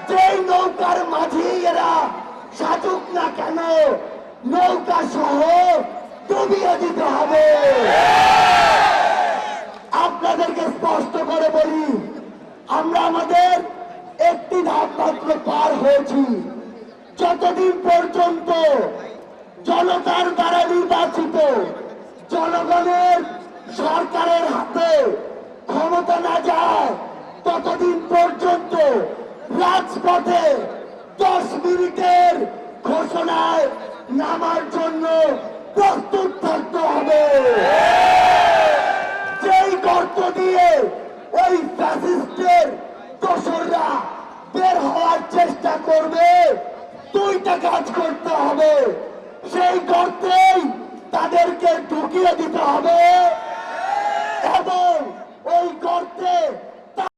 যেই নৌকার মাঝি এরা সাজুক না কেন, নৌকা সহ ডুবিয়ে দিতে হবে। আপনাদেরকে স্পষ্ট করে বলি, আমরা আমাদের একটি ধাপ মাত্র পার হয়েছি। যতদিন পর্যন্ত জনতার দ্বারা নির্বাচিত জনগণের সরকারের হাতে ক্ষমতা না যায়, ততদিন পর্যন্ত রাজপথে 10 মিনিটের ঘোষণায় নামার জন্য প্রস্তুত থাকতে হবে। যেই গর্ত দিয়ে ওই ফ্যাসিস্টের দোসররা বের হওয়ার চেষ্টা করবে, 2টা কাজ করতে হবে। সেই গর্তেই তাদেরকে ঢুকিয়ে দিতে হবে এবং ওই গর্তে